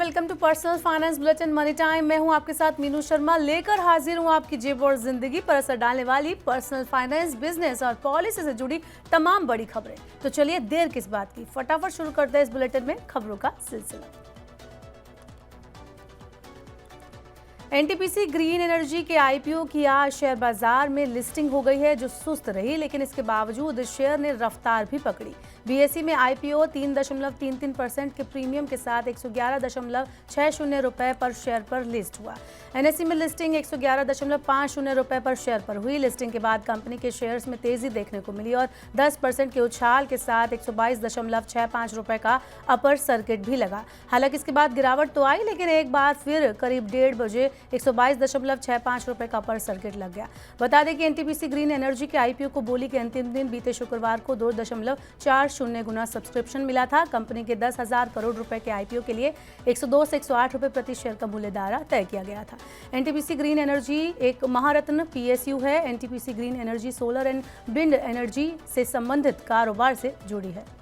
Welcome to personal finance bulletin money time. मैं हूं आपके साथ मीनू शर्मा, लेकर हाजिर हूं आपकी जेब और जिंदगी पर असर डालने वाली पर्सनल फाइनेंस, बिजनेस और पॉलिसी से जुड़ी तमाम बड़ी खबरें। तो चलिए देर किस बात की, फटाफट शुरू करते हैं इस बुलेटिन में खबरों का सिलसिला। एनटीपीसी ग्रीन एनर्जी के आईपीओ की आज शेयर बाजार में लिस्टिंग हो गई है, जो सुस्त रही, लेकिन इसके बावजूद इस शेयर ने रफ्तार भी पकड़ी। बीएसई में आईपीओ 3.33% के प्रीमियम के साथ 111.60 रुपए पर शेयर पर लिस्ट हुआ। एनएसई में लिस्टिंग 111.50 रुपए पर शेयर पर हुई। लिस्टिंग के बाद कंपनी के शेयर्स में तेजी देखने को मिली और 10% के उछाल के साथ 122.65 रुपए का अपर सर्किट भी लगा। हालांकि इसके बाद गिरावट तो आई, लेकिन एक बार फिर करीब 1:30 बजे 122.65 रुपए का अपर सर्किट लग गया। बता दें कि एनटीपीसी ग्रीन एनर्जी के आईपीओ को बोली के अंतिम दिन बीते शुक्रवार को 2.40 गुना सब्सक्रिप्शन मिला था। कंपनी के 10,000 करोड़ रुपए के आईपीओ के लिए 102 से 108 रुपए प्रति शेयर का मूल्य दायरा तय किया गया था। एनटीपीसी ग्रीन एनर्जी एक महारत्न पीएसयू है। NTPC green energy solar and wind energy से संबंधित कारोबार से जुड़ी है।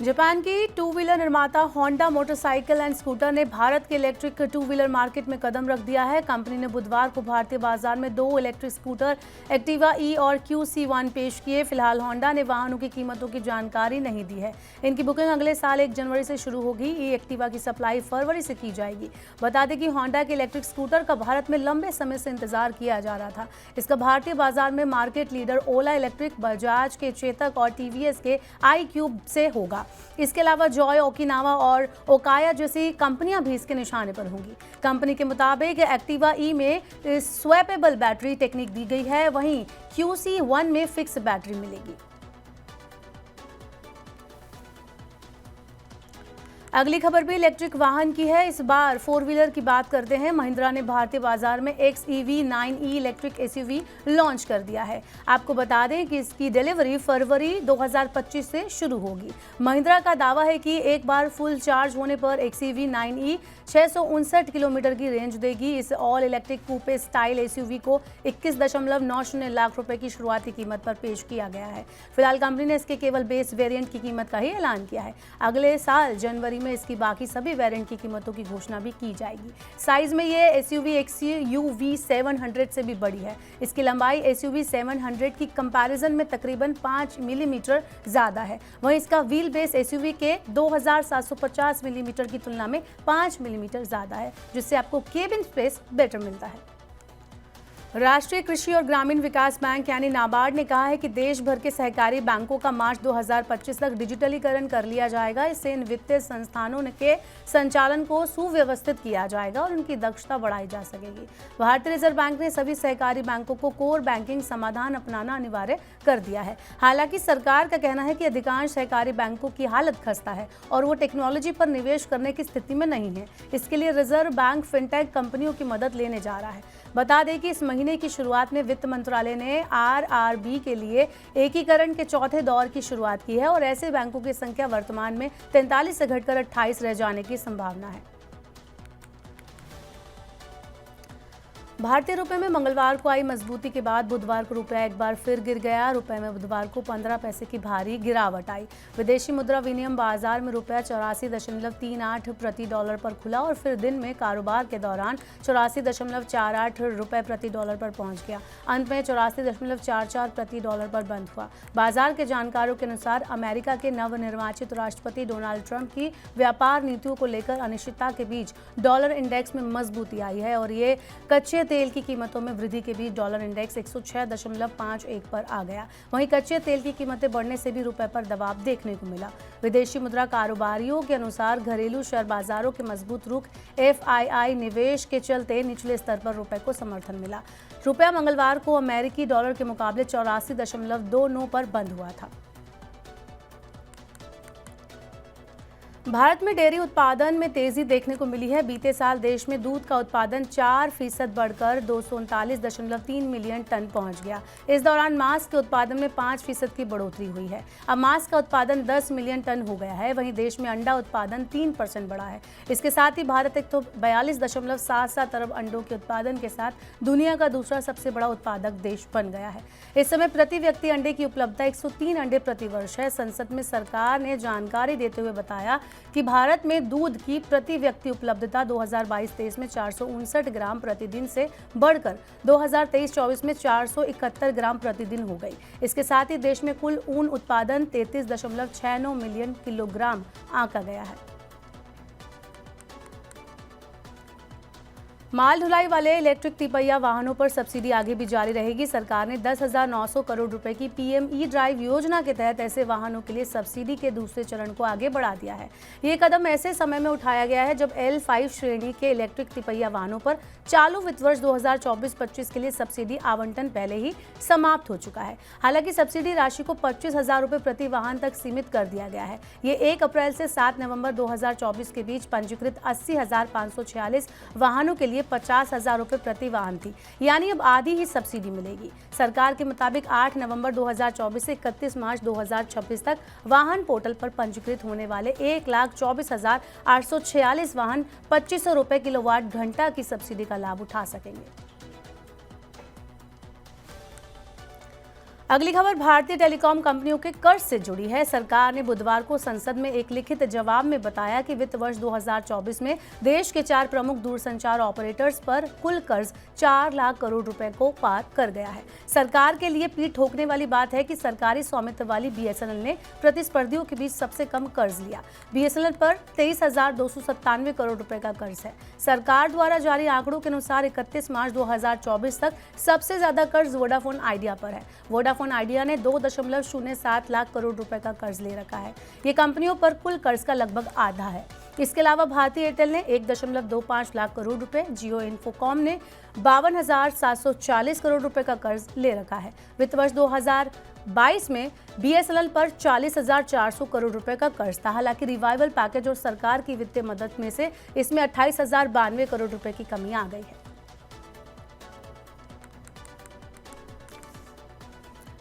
जापान की टू व्हीलर निर्माता होंडा मोटरसाइकिल एंड स्कूटर ने भारत के इलेक्ट्रिक टू व्हीलर मार्केट में कदम रख दिया है। कंपनी ने बुधवार को भारतीय बाजार में 2 इलेक्ट्रिक स्कूटर एक्टिवा ई और QC1 पेश किए। फिलहाल होंडा ने वाहनों की कीमतों की जानकारी नहीं दी है। इनकी बुकिंग अगले साल 1 जनवरी से शुरू होगी। ई एक्टिवा की सप्लाई फरवरी से की जाएगी। बता दें कि होंडा के इलेक्ट्रिक स्कूटर का भारत में लंबे समय से इंतजार किया जा रहा था। इसका भारतीय बाजार में मार्केट लीडर ओला इलेक्ट्रिक, बजाज के चेतक और टीवीएस के iQube से होगा। इसके अलावा जॉय, ओकिनावा और ओकाया जैसी कंपनियां भी इसके निशाने पर होंगी। कंपनी के मुताबिक एक्टिवा ई में स्वैपेबल बैटरी टेक्निक दी गई है, वहीं QC1 में फिक्स बैटरी मिलेगी। अगली खबर भी इलेक्ट्रिक वाहन की है। इस बार 4 व्हीलर की बात करते हैं। महिंद्रा ने भारतीय बाजार में XEV9e इलेक्ट्रिक एसयूवी लॉन्च कर दिया है। आपको बता दें कि इसकी डिलीवरी फरवरी 2025 से शुरू होगी। महिंद्रा का दावा है कि एक बार फुल चार्ज होने पर XEV9e 659 किलोमीटर की रेंज देगी। इस ऑल इलेक्ट्रिक कूपे स्टाइल एसयूवी को 21.90 लाख रुपए की शुरुआती कीमत पर पेश किया गया है। फिलहाल कंपनी ने इसके केवल बेस वेरिएंट की कीमत का ही ऐलान किया है। अगले साल जनवरी में इसकी बाकी सभी वेरिएंट की कीमतों की घोषणा भी की जाएगी। साइज में ये एसयूवी XUV 700 से भी बड़ी है। इसकी लंबाई एसयूवी 700 की कंपैरिजन में तकरीबन 5 मिलीमीटर ज्यादा है। वहीं इसका व्हील बेस एसयूवी के 2750 मिलीमीटर की तुलना में 5 मिलीमीटर ज्यादा है, जिससे आपको केबिन स्पेस बेटर मिलता है। राष्ट्रीय कृषि और ग्रामीण विकास बैंक यानी नाबार्ड ने कहा है कि देश भर के सहकारी बैंकों का मार्च 2025 तक डिजिटलीकरण कर लिया जाएगा। इससे इन वित्तीय संस्थानों के संचालन को सुव्यवस्थित किया जाएगा और उनकी दक्षता बढ़ाई जा सकेगी। भारतीय रिजर्व बैंक ने सभी सहकारी बैंकों को कोर बैंकिंग समाधान अपनाना अनिवार्य कर दिया है। हालांकि सरकार का कहना है कि अधिकांश सहकारी बैंकों की हालत खस्ता है और वो टेक्नोलॉजी पर निवेश करने की स्थिति में नहीं है। इसके लिए रिजर्व बैंक फिनटेक कंपनियों की मदद लेने जा रहा है। बता दें कि इस महीने की शुरुआत में वित्त मंत्रालय ने RRB के लिए एकीकरण के चौथे दौर की शुरुआत की है और ऐसे बैंकों की संख्या वर्तमान में 43 से घटकर 28 रह जाने की संभावना है। भारतीय रुपए में मंगलवार को आई मजबूती के बाद बुधवार को रुपया एक बार फिर गिर गया। रुपए में बुधवार को 15 पैसे की भारी गिरावट आई। विदेशी मुद्रा विनिमय बाजार में रुपया 84.38 प्रति डॉलर पर खुला और फिर दिन में कारोबार के दौरान 84.48 रुपए प्रति डॉलर पर पहुंच गया। अंत में 84.44 प्रति डॉलर पर बंद हुआ। बाजार के जानकारों के अनुसार अमेरिका के नवनिर्वाचित राष्ट्रपति डोनाल्ड ट्रंप की व्यापार नीतियों को लेकर अनिश्चितता के बीच डॉलर इंडेक्स में मजबूती आई है और ये कच्चे तेल की कीमतों में वृद्धि के बीच डॉलर इंडेक्स 106.51 पर आ गया। वहीं कच्चे तेल की कीमतें बढ़ने से भी रुपए पर दबाव देखने को मिला। विदेशी मुद्रा कारोबारियों के अनुसार घरेलू शेयर बाजारों के मजबूत रुख, FII निवेश के चलते निचले स्तर पर रुपए को समर्थन मिला। रुपया मंगलवार को अमेरिकी डॉलर के मुकाबले 84.29 पर बंद हुआ था। भारत में डेयरी उत्पादन में तेजी देखने को मिली है। बीते साल देश में दूध का उत्पादन 4% बढ़कर 239.3 मिलियन टन पहुंच गया। इस दौरान मांस के उत्पादन में 5% की बढ़ोतरी हुई है। अब मांस का उत्पादन 10 मिलियन टन हो गया है। वहीं देश में अंडा उत्पादन 3% बढ़ा है। इसके साथ ही भारत 142.77 अरब अंडों के उत्पादन के साथ दुनिया का दूसरा सबसे बड़ा उत्पादक देश बन गया है। इस समय प्रति व्यक्ति अंडे की उपलब्धता 103 अंडे प्रति वर्ष है। संसद में सरकार ने जानकारी देते हुए बताया कि भारत में दूध की प्रति व्यक्ति उपलब्धता 2022-23 में 459 ग्राम प्रतिदिन से बढ़कर 2023-24 में 471 ग्राम प्रतिदिन हो गई। इसके साथ ही देश में कुल ऊन उत्पादन 33.69 मिलियन किलोग्राम आंका गया है। माल ढुलाई वाले इलेक्ट्रिक तिपहिया वाहनों पर सब्सिडी आगे भी जारी रहेगी। सरकार ने 10,900 करोड़ रुपए की पीएम ई ड्राइव योजना के तहत ऐसे वाहनों के लिए सब्सिडी के दूसरे चरण को आगे बढ़ा दिया है। ये कदम ऐसे समय में उठाया गया है जब L5 श्रेणी के इलेक्ट्रिक तिपहिया वाहनों पर चालू वित्त वर्ष 2024-25 के लिए सब्सिडी आवंटन पहले ही समाप्त हो चुका है। हालांकि सब्सिडी राशि को 25,000 रुपये प्रति वाहन तक सीमित कर दिया गया है। ये 1 अप्रैल से 7 नवंबर 2024 के बीच पंजीकृत 80,546 वाहनों के लिए 50,000 रुपये प्रति वाहन थी, यानी अब आधी ही सब्सिडी मिलेगी। सरकार के मुताबिक 8 नवंबर 2024 से 31 मार्च 2026 तक वाहन पोर्टल पर पंजीकृत होने वाले 1,24,846 वाहन 2500 रुपये किलोवाट घंटा की सब्सिडी का लाभ उठा सकेंगे। अगली खबर भारतीय टेलीकॉम कंपनियों के कर्ज से जुड़ी है। सरकार ने बुधवार को संसद में एक लिखित जवाब में बताया कि वित्त वर्ष 2024 में देश के 4 प्रमुख दूरसंचार ऑपरेटर्स पर कुल कर्ज 4 लाख करोड़ रुपए को पार कर गया है। सरकार के लिए पीठ ठोकने वाली बात है कि सरकारी स्वामित्व वाली BSNL ने प्रतिस्पर्धियों के बीच सबसे कम कर्ज लिया। BSNL पर 23,297 करोड़ रुपए का कर्ज है। सरकार द्वारा जारी आंकड़ों के अनुसार 31 मार्च 2024 तक सबसे ज्यादा कर्ज वोडाफोन आइडिया पर है। वोडाफोन आइडिया ने 2.07 लाख करोड़ रुपए का कर्ज ले रखा है। ये कंपनियों पर कुल कर्ज का लगभग आधा है। इसके अलावा भारतीय एयरटेल ने 1.25 लाख करोड़ रुपए, जियो इन्फोकॉम ने 52,740 करोड़ रुपए का कर्ज ले रखा है। वित्त वर्ष 2022 में BSNL पर 40,400 करोड़ रुपए का कर्ज था। हालांकि रिवाइवल पैकेज और सरकार की वित्तीय मदद में से इसमें 28,092 करोड़ रुपए की कमी आ गई है।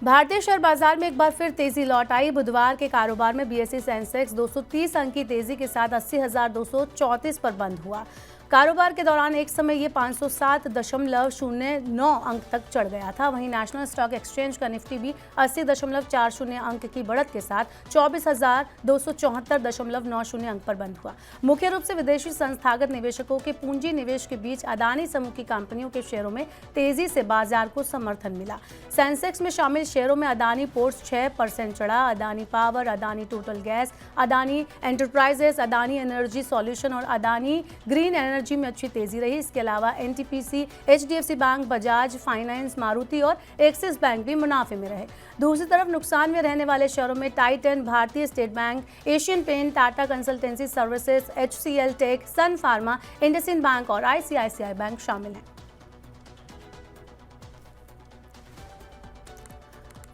भारतीय शेयर बाजार में एक बार फिर तेजी लौट आई। बुधवार के कारोबार में BSE सेंसेक्स 230 अंक की तेजी के साथ 80,234 पर बंद हुआ। कारोबार के दौरान एक समय ये 507.09 अंक तक चढ़ गया था। वहीं नेशनल स्टॉक एक्सचेंज का निफ्टी भी 80.40 अंक की बढ़त के साथ 24,274.90 अंक पर बंद हुआ। मुख्य रूप से विदेशी संस्थागत निवेशकों के पूंजी निवेश के बीच अदानी समूह की कंपनियों के शेयरों में तेजी से बाजार को समर्थन मिला। सेंसेक्स में शामिल शेयरों में अदानी पोर्ट्स 6% चढ़ा। Adani power, Adani total gas, Adani enterprises, Adani energy solution और अदानी ग्रीन एनर्जी में अच्छी तेजी रही। इसके अलावा NTPC, HDFC bank, Bajaj finance, Maruti और एक्सिस बैंक भी मुनाफे में रहे। दूसरी तरफ नुकसान में रहने वाले शेयरों में टाइटन, भारतीय State Bank, Asian Paint, Tata Consultancy Services, HCL Tech, Sun Pharma, IndusInd Bank और ICICI बैंक शामिल हैं।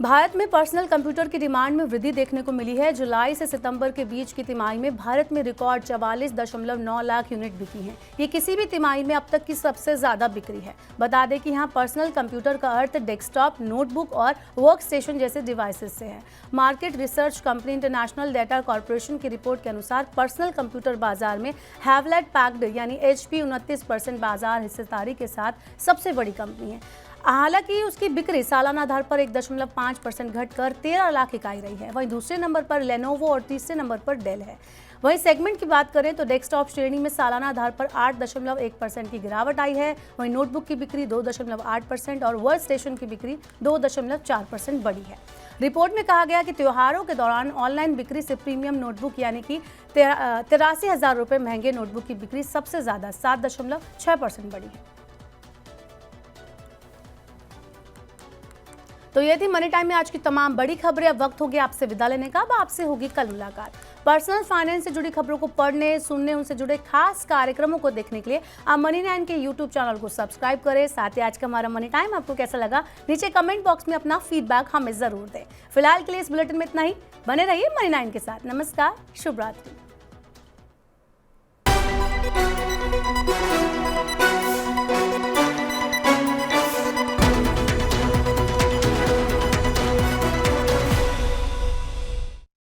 भारत में पर्सनल कंप्यूटर की डिमांड में वृद्धि देखने को मिली है। जुलाई से सितंबर के बीच की तिमाही में भारत में रिकॉर्ड 44.9 लाख यूनिट बिकी हैं। ये किसी भी तिमाही में अब तक की सबसे ज्यादा बिक्री है। बता दें कि यहाँ पर्सनल कंप्यूटर का अर्थ डेस्कटॉप, नोटबुक और वर्क स्टेशन जैसे डिवाइसेस से है। Market research company international data corporation की रिपोर्ट के अनुसार पर्सनल कंप्यूटर बाजार में हैवलेट पैक्ड यानी HP 29% बाजार हिस्सेदारी के साथ सबसे बड़ी कंपनी है। हालांकि उसकी बिक्री सालाना आधार पर 1.5% घटकर 13 लाख इकाई रही है। वहीं दूसरे नंबर पर लेनोवो और तीसरे नंबर पर डेल है। वहीं सेगमेंट की बात करें तो डेस्कटॉप श्रेणी में सालाना आधार पर 8.1% की गिरावट आई है। वहीं नोटबुक की बिक्री 2.8% और वर्क स्टेशन की बिक्री 2.4% बढ़ी है। रिपोर्ट में कहा गया कि त्योहारों के दौरान ऑनलाइन बिक्री से प्रीमियम नोटबुक यानी कि 83,000 रुपये महंगे नोटबुक की बिक्री सबसे ज्यादा 7.6% बढ़ी है। तो ये थी मनी टाइम में आज की तमाम बड़ी खबरें। अब वक्त हो गया आपसे विदा लेने का। अब आपसे होगी कल मुलाकात। पर्सनल फाइनेंस से जुड़ी खबरों को पढ़ने, सुनने, उनसे जुड़े खास कार्यक्रमों को देखने के लिए आप मनी 9 के YouTube चैनल को सब्सक्राइब करें। साथ ही आज का हमारा मनी टाइम आपको कैसा लगा नीचे कमेंट बॉक्स में अपना फीडबैक हमें जरूर दें। फिलहाल के लिए इस बुलेटिन में इतना ही। बने रहिए मनी 9 के साथ। नमस्कार, शुभ रात्रि।